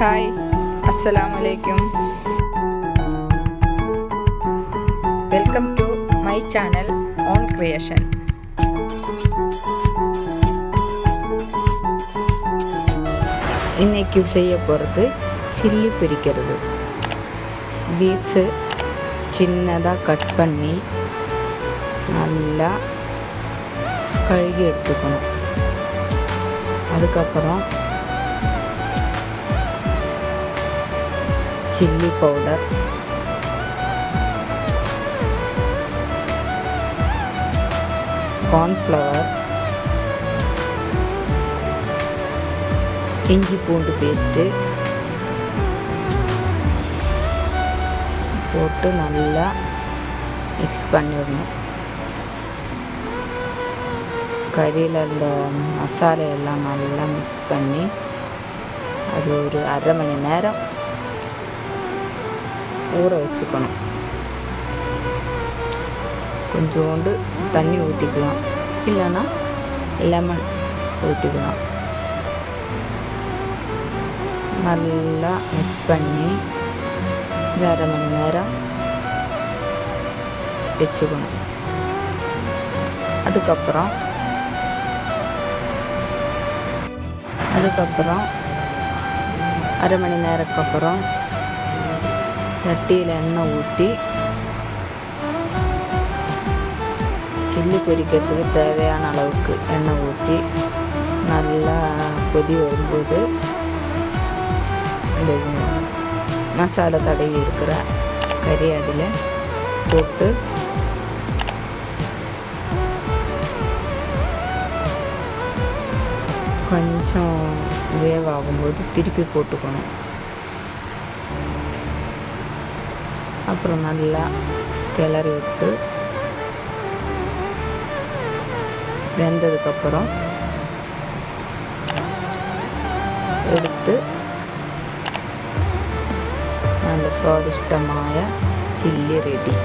Hi, Assalamu alaikum. Welcome to my channel on creation. இன்னைக்கு செய்ய போகிறது சில்லி பொரிக்கிறது. பீஃப் சின்னதாக கட் பண்ணி நல்லா கழுகி எடுத்துக்கணும். அதுக்கப்புறம் சில்லி பவுடர், கார்ன்ஃப்ளவர், இஞ்சி பூண்டு பேஸ்ட்டு போட்டு நல்லா மிக்ஸ் பண்ணிடணும். கறியில் அந்த மசாலையெல்லாம் நல்லா மிக்ஸ் பண்ணி அது ஒரு அரை மணி நேரம் ஊற வச்சுக்கணும். கொஞ்சோண்டு தண்ணி ஊற்றிக்கலாம், இல்லைன்னா லெமன் ஊற்றிக்கலாம். நல்லா மிக்ஸ் பண்ணி அரை மணி நேரம் வச்சுக்கணும். அதுக்கப்புறம் அரை மணி நேரத்துக்கு அப்புறம் சட்டியில் எண்ணெய் ஊற்றி சில்லி பொரிக்கிறதுக்கு தேவையான அளவுக்கு எண்ணெய் ஊற்றி நல்லா கொதி வரும்போது இந்த மசாலா தடவி இருக்கிற கறி அதில் போட்டு கொஞ்சம் வேவாகும்போது திருப்பி போட்டுக்கணும். அப்புறம் நல்லா கிளறி விட்டு வெந்ததுக்கப்புறம் எடுத்து நல்ல சுவாதிஷ்டமான சில்லி ரெடி.